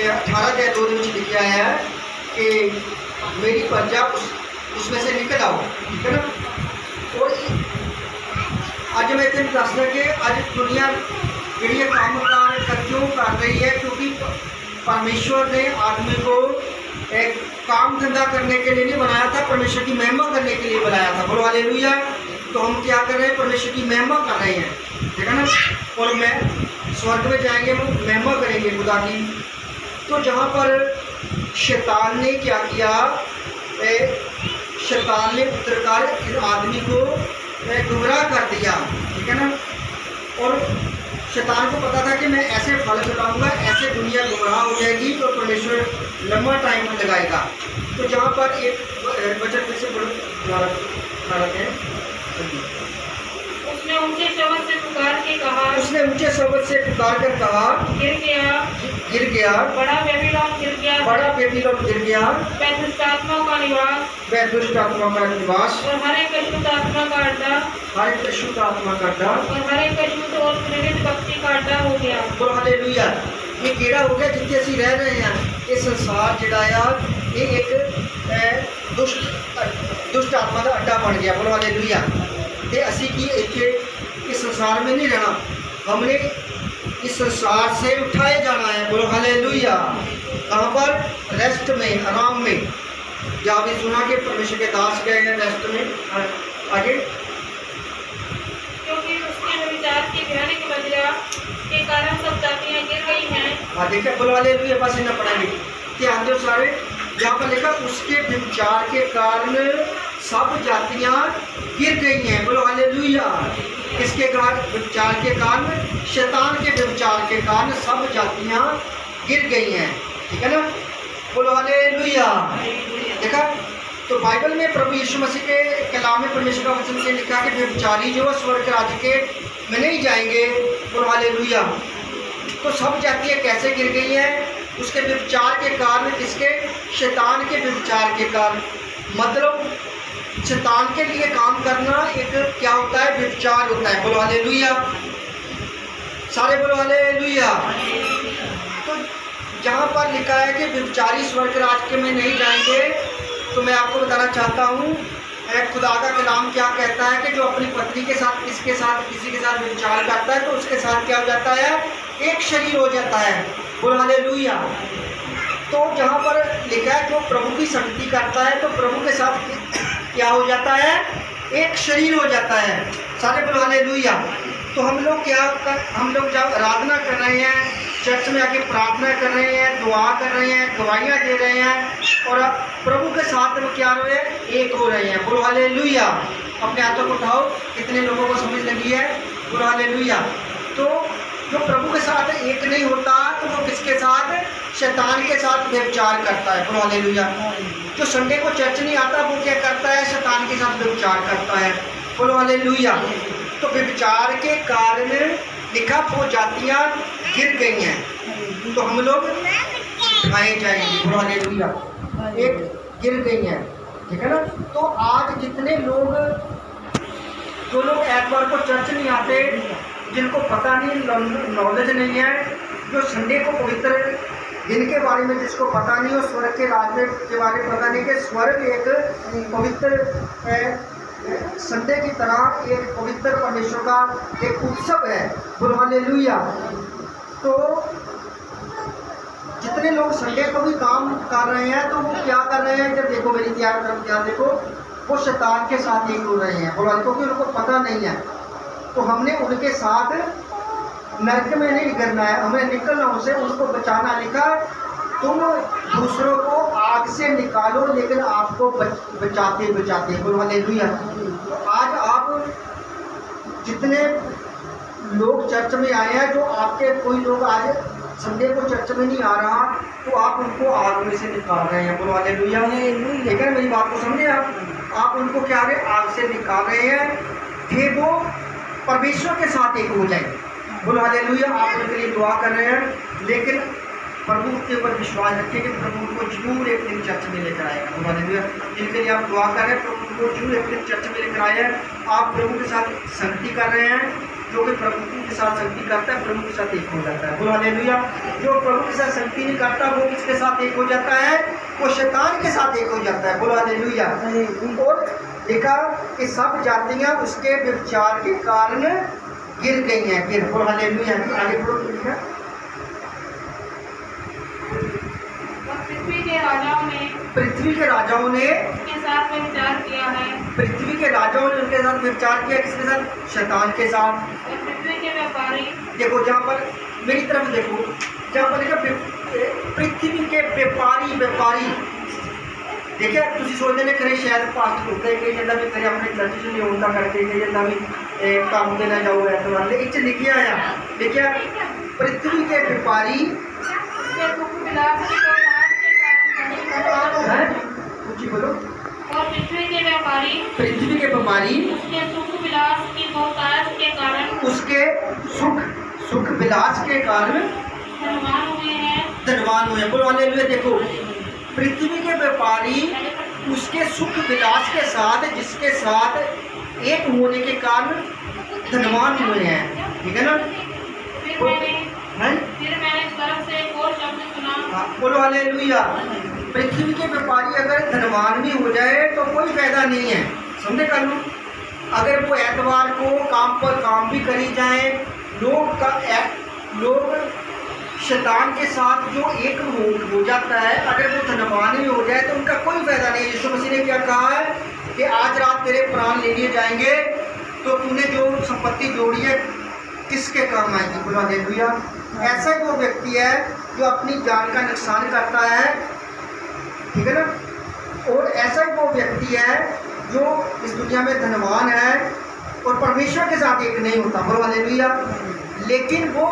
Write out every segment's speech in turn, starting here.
18 में लिखा आया है कि मेरी प्रजा उसमें से निकल आओ, ठीक है ना। और अज मैं तेन दसदा कि अज दुनिया जी काम क्यों कर रही है, क्योंकि परमेश्वर ने आदमी को एक काम धंधा करने के लिए नहीं बनाया था, परमेश्वर की महिमा करने के लिए बनाया था। बोलो हालेलुया। तो हम क्या कर रहे हैं, परमेश्वर की महिमा कर रहे हैं, ठीक है ना। और मैं स्वर्ग में जाएंगे, महिमा करेंगे खुदा की। तो जहाँ पर शैतान ने क्या किया, शैतान ने उत्तरकार इस आदमी को गुमराह कर दिया, ठीक है ना। और शैतान को पता था कि मैं ऐसे फल खिलाऊंगा, ऐसे दुनिया गुमराह हो जाएगी, तो परमेश्वर लंबा टाइम लगाएगा। तो जहाँ पर एक वचन फिर से भारत है, उसने ऊंचे शब्द से पुकार के कहा, उसने ऊंचे शब्द से पुकार कर कहा, गिर गया, बड़ा बेबीलोन गिर गया, गिर गया, वह दुष्ट आत्मा का निवास, और हर एक अशुद्ध आत्मा का अड्डा, और हर एक अशुद्ध और प्रेरित भक्ति का अड्डा हो गया। बोलो हालेलुया। ये केड़ा हो गया जिथे असीं रह रहे हैं, ये संसार जिहड़ा आ ये एक दुष्ट आत्मा का अड्डा बन गया। बोलो हालेलुया। ते असीं की इत्थे इस संसार में नहीं रहना, हमने इस संसार से उठाए जाना है। बोलो हालेलुया। कहाँ पर? रेस्ट में, आराम में। जहाँ भी सुना कि परमेश्वर के दास गए हैं रेस्ट में। आगे, क्योंकि उसके विचार की भयानक बजरा के कारण सब जातियां गिर गई हैं। हाँ देखिए, बोलो हालेलुया। बस इतना पढ़ेंगे, ध्यान दो सारे। जहाँ पर लिखा उसके विचार के कारण सब जातियां गिर गई हैं। बोलो हालेलुया। किसके कारण? विचार के कारण, शैतान के विचार के कारण सब जातियां गिर गई हैं, ठीक है ना। बोलो हालेलुया। देखा, तो बाइबल में प्रभु यीशु मसीह के कलाम में परमेश्वर का वचन से लिखा कि व्यभिचारी जो स्वर्ग राज्य के में नहीं जाएंगे। बोलो हालेलुया। तो सब जातियां कैसे गिर गई हैं? उसके व्यभिचार के कारण। किसके? शैतान के व्यभिचार के कारण। मतलब शैतान के लिए काम करना एक क्या होता है? व्यभिचार होता है। बोलो हालेलुया। सारे बोलो हालेलुया। तो जहाँ पर लिखा है कि व्यभिचारी स्वर्ग राज्य में नहीं जाएंगे, तो मैं आपको बताना चाहता हूँ खुदा का कलाम क्या कहता है कि जो अपनी पत्नी के साथ किसी के साथ व्यभिचार करता है, तो उसके साथ क्या हो जाता है? एक शरीर हो जाता है। बोलो हालेलुया। तो जहाँ पर लिखा है जो प्रभु की संगति करता है, तो प्रभु के साथ क्या हो जाता है? एक शरीर हो जाता है। सारे बोलो हालेलुया। तो हम लोग जब आराधना कर रहे हैं, चर्च में आके प्रार्थना कर रहे हैं, दुआ कर रहे हैं, गवाहियाँ दे रहे हैं, और प्रभु के साथ में क्या हो रहे हैं? एक हो रहे हैं। बोलो हालेलुया। अपने हाथों को उठाओ, कितने लोगों को समझ लगी है? बोलो हालेलुया। तो जो प्रभु के साथ एक नहीं होता, तो वो किसके साथ? शैतान के साथ व्यभिचार करता है। बोलो हालेलुया। जो संडे को चर्च नहीं आता, वो क्या करता है? शैतान के साथ व्यभिचार करता है। बोलो हालेलुया। तो व्यभिचार के कारण लिखा वो जातियां गिर गई हैं, तो हम लोग उठाए जाएंगे। बोलो हालेलुया। एक गिर गई हैं, ठीक है ना। तो आज जितने लोग, जो लोग एतवार को चर्च नहीं आते, जिनको पता नहीं, नॉलेज नहीं है, जो संडे को पवित्र दिन के बारे में जिसको पता नहीं हो, स्वर्ग के राज्य के बारे में पता नहीं कि स्वर्ग एक पवित्र संडे की तरह एक पवित्र परमेश्वर का एक उत्सव है। बोलो हालेलुया। तो जितने लोग संडे को भी काम कर रहे हैं, तो वो क्या कर रहे हैं? जब देखो मेरी ध्यान देखो, वो शैतान के साथ एक हो रहे हैं। बोलो, क्योंकि उनको पता नहीं है। तो हमने उनके साथ नरक में नहीं करना है, हमें निकलना, उनसे उनको बचाना। लिखा तुम दूसरों को आग से निकालो, लेकिन आपको बचाते बचाते। बोलो हालेलुया। तो आज आप जितने लोग चर्च में आए हैं, जो आपके कोई लोग आज संडे को चर्च में नहीं आ रहा, तो आप उनको आग में से निकाल रहे हैं। बोलो हालेलुया। ठीक है, मेरी बात को समझे आप उनको क्या है? आग से निकाल रहे हैं कि वो परमेश्वर के साथ एक हो जाए। बोलो हालेलुया। आप उनके लिए दुआ कर रहे हैं, लेकिन प्रभु के ऊपर विश्वास रखिए कि प्रभु उनको जरूर एक दिन चर्च में लेकर आएगा। बोलो हालेलुया। जिनके लिए आप दुआ कर रहे हैं, प्रभु उनको जरूर एक दिन चर्च में लेकर आए हैं। आप प्रभु के साथ संगति कर रहे हैं, जो कि प्रभु के साथ संगति करता है प्रभु के साथ एक हो जाता है। बोलो हालेलुया। जो प्रभु के साथ संगति नहीं करता वो किसके साथ एक हो जाता है? वो शैतान के साथ एक हो जाता है। बोलो हालेलुया। और देखा कि सब जातियां उसके व्यभिचार के कारण गिर गई हैं। गिर, बोलो हालेलुया। आगे बढ़ो। पृथ्वी के राजाओं ने उसके साथ व्यभिचार किया है। पृथ्वी के राजाओं ने उनके साथ व्यभिचार किया। किसके साथ? शैतान के साथ। और पृथ्वी के व्यापारी, देखो जहाँ पर मेरी तरफ देखो, जहाँ पर देखो पृथ्वी के व्यापारी देखिए तुम सोचते ने करे शायद पास्ट होता है कि जब भी करे अपने चर्च से नहीं होता करके कि जब भी काम देना जाओ है तो वाले इच लिखे आया। देखिए पृथ्वी के व्यापारी कुछ बोलो। और पृथ्वी के व्यापारी उसके सुख विलास की बहुतायत के कारण उसके सुख विलास के कारण धनवान हुए। बोलो हालेलुया। देखो पृथ्वी के व्यापारी उसके सुख विलास के साथ जिसके साथ एक होने के कारण धनवान हुए हैं। ठीक है ना? फिर मैंने स्वर्ग से एक और शब्द सुना। बोलो हालेलुया। पृथ्वी के व्यापारी अगर धनवान भी हो जाए तो कोई फायदा नहीं है। समझे कर लो, अगर वो एतवार को काम पर काम भी करी जाए, लोग शैतान के साथ जो एक हो जाता है, अगर वो धनवान भी हो जाए तो उनका कोई फायदा नहीं। यीशु मसीह ने क्या कहा है कि आज रात तेरे प्राण ले लिए जाएंगे तो तूने जो संपत्ति जोड़ी है किसके काम आएगी? बोलो हालेलुया। ऐसा ही वो व्यक्ति है जो अपनी जान का नुकसान करता है। ठीक है ना? और ऐसा ही वो व्यक्ति है जो इस दुनिया में धनवान है और परमेश्वर के साथ एक नहीं होता। बोलो हालेलुया। लेकिन वो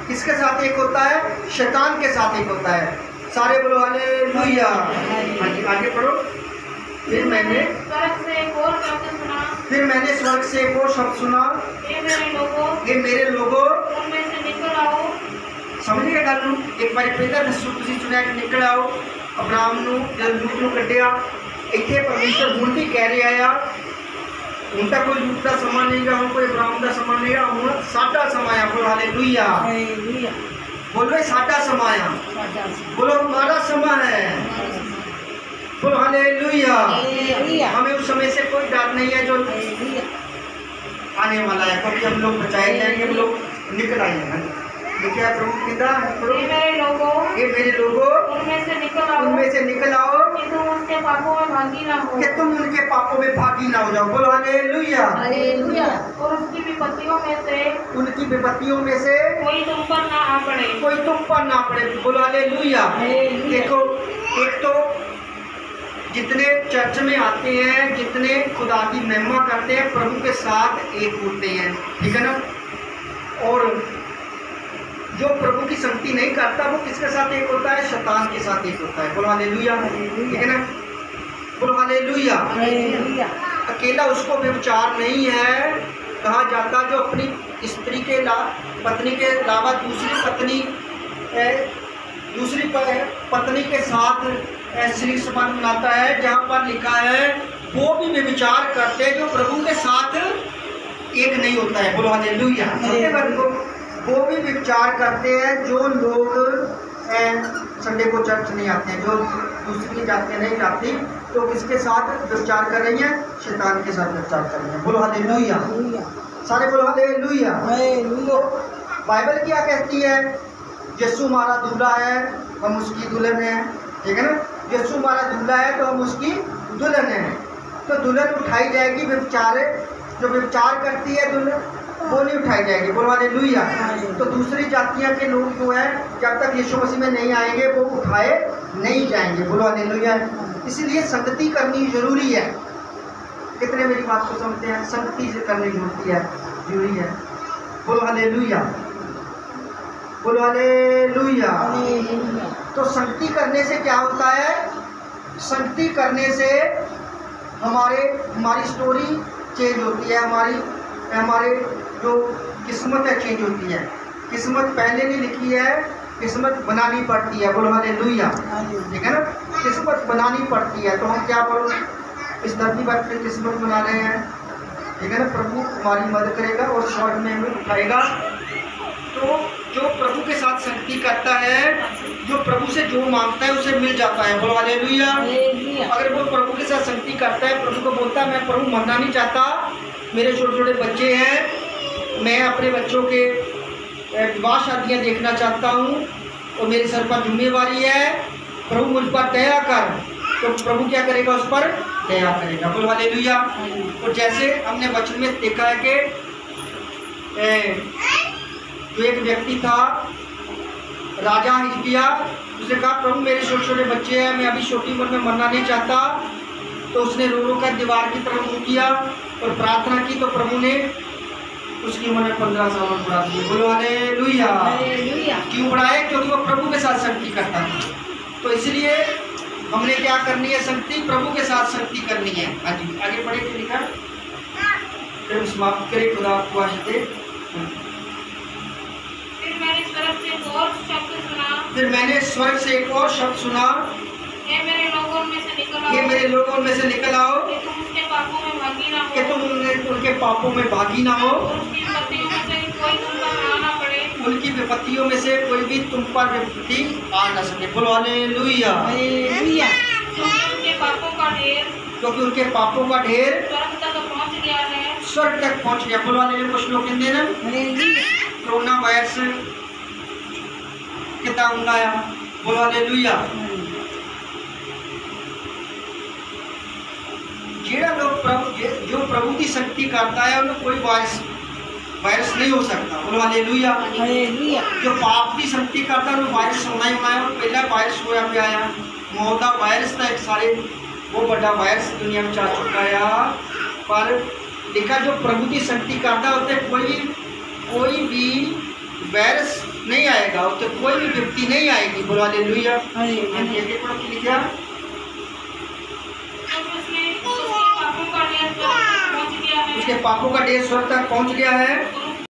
किसके साथ एक होता है? शैतान के साथ एक होता है। सारे बोलो हालेलुया। आगे पढ़ो। फिर मैंने स्वर्ग से एक और शब्द सुना। ये मेरे लोगों उनमें से निकल आओ। समझ गए गल? एक बार फिर तुसीं सुनिया कि निकल आओ। अब्राहम नूं जद लूत नूं कड्ढिया, इत्थे परमेश्वर हुण भी कह रहा आ। हुण तां कोई लूत का समा नहीं गा, हुण कोई अब्राहम का समा नहीं गा, हुण साडा समा आ। बोलो हालेलुया। बोलो साडा समा आ। बोलो हमारा समा है। बोलो हालेलुया। हमें उस समय से कोई डर नहीं है जो आने वाला है, क्योंकि हम लोग बचाए जाएंगे, हम लोग निकल आएंगे। देखिए प्रभु पिता, ये मेरे लोगों उनमें से निकल आओ कि तुम उनके पापों में भागी ना हो जाओ। बोलो हालेलुया। और उसकी विपत्तियों में से कोई तुम पर ना पड़े। बोलो हालेलुया। देखो एक तो जितने चर्च में आते हैं, जितने खुदा की महिमा करते हैं, प्रभु के साथ एक होते हैं। ठीक है ना? और जो प्रभु की संगति नहीं करता वो किसके साथ एक होता है? शैतान के साथ एक होता है। बोलो हालेलुया। ठीक है ना? बोलो हालेलुया। अकेला उसको व्यभिचार नहीं है कहा जाता जो अपनी स्त्री के पत्नी के अलावा दूसरी पत्नी के साथ श्री संबंध बनाता है। जहाँ पर लिखा है वो भी व्यभिचार करते हैं जो प्रभु के साथ एक नहीं होता है। बोलो हालेलुया। वो भी व्यभिचार करते हैं जो लोग संडे को चर्च नहीं आते हैं, जो दूसरी जातियाँ नहीं जाती, तो किसके साथ व्यभिचार कर रही हैं? शैतान के साथ व्यभिचार कर रही हैं। बोलो हालेलुया। सारे बोलो हालेलुया। बाइबल क्या कहती है? यीशु हमारा दूल्हा है, हम उसकी दुल्हन है। ठीक है ना? यीशु हमारा दूल्हा है तो हम उसकी दुल्हन है। तो दुल्हन उठाई जाएगी, जो व्यभिचार करती है दुल्हन वो नहीं उठाई जाएगी। बोलो हालेलुया। तो दूसरी जातियां के लोग जो है जब तक यीशु मसीह में नहीं आएंगे वो उठाए नहीं जाएंगे। बोलो हालेलुया। इसीलिए संगति करनी जरूरी है। कितने मेरी बात को समझते हैं? संगति से करनी जरूरी है। बोलो हालेलुया। बोलो हालेलुया। तो संगति करने से क्या होता है? संगति करने से हमारी स्टोरी चेंज होती है, हमारे जो किस्मत है चेंज होती है। किस्मत पहले नहीं लिखी है, किस्मत बनानी पड़ती है। बोलो हालेलुया। ठीक है ना? किस्मत बनानी पड़ती है। तो हम क्या बोलो इस धरती पर अपनी किस्मत बना रहे हैं। ठीक है ना, प्रभु तुम्हारी मदद करेगा और स्वर्ग में हमें उठाएगा। तो जो प्रभु के साथ संगति करता है, जो प्रभु से जो मांगता है उसे मिल जाता है। बोलो हालेलुया। अगर वो प्रभु के साथ संगति करता है, प्रभु को बोलता है मैं प्रभु मरना नहीं चाहता, मेरे छोटे छोटे बच्चे हैं, मैं अपने बच्चों के विवाह शादियाँ देखना चाहता हूँ और मेरे सर पर जिम्मेवारी है, प्रभु मुझ पर दया कर, तो प्रभु क्या करेगा, उस पर दया करेगा। बोलो हालेलुया। और जैसे हमने वचन में देखा है कि जो एक व्यक्ति था राजा हिजकिय्याह, उसने कहा प्रभु मेरे छोटे छोटे बच्चे हैं, मैं अभी छोटी उम्र में मरना नहीं चाहता। तो उसने रो रो कर दीवार की तरफ मुँह किया और प्रार्थना की, तो प्रभु ने उसकी उम्र में 15 साल बढ़ा दी। बोलो हालेलुया। क्यों बढ़ाए? क्योंकि वो प्रभु के साथ संगति करता था। तो इसलिए हमने क्या करनी है, संगति प्रभु के साथ संगति करनी है। हाँ जी, आगे पढ़े क्या लिखा, फिर समाप्त करें। खुदा आपको आशीष दे। फिर मैंने स्वर्ग से एक और शब्द सुना, फिर मैंने स्वर्ग से एक और शब्द सुना, हे मेरे लोगों में से निकल आओ, ये मेरे लोगों में से निकल आओ, कि तुम उसके पापों में भागी ना कि हो, तुम उनके पापों में भागी ना हो, और उसकी विपत्तियों में से कोई तुम पर आ ना पड़े, उनकी विपत्तियों में से कोई भी तुम पर विपत्ति आ न सके। बोलो हालेलुया। क्योंकि उनके पापों का ढेर क्योंकि उनके पापों का ढेर स्वर्ग तक पहुंच गया है। स्वर्ग तक पहुंच गया। बोलो हालेलुया। कुछ लोग कहते हैं ना कोरोना वायरस कितना उंगाया। बोलो हालेलुया। जेड़ा लोग जो प्रभु की शक्ति करता है उन्हें कोई वायरस नहीं हो सकता। बोलो हालेलुया। जो पाप की शक्ति करता है उन्हें वायरस होना ही होना है। पहला वायरस होया पे आया मौत का वायरस था, एक सारे वो बड़ा वायरस दुनिया में जा चुका है। पर देखा जो प्रभु की शक्ति करता है उससे कोई भी वायरस नहीं आएगा, उससे कोई भी विपत्ति नहीं आएगी। बोलो हालेलुया। लिखा उसके पापों का ढेर स्वर्ग तक पहुंच गया है, उसके पापों का ढेर स्वर्ग तक पहुंच गया है, और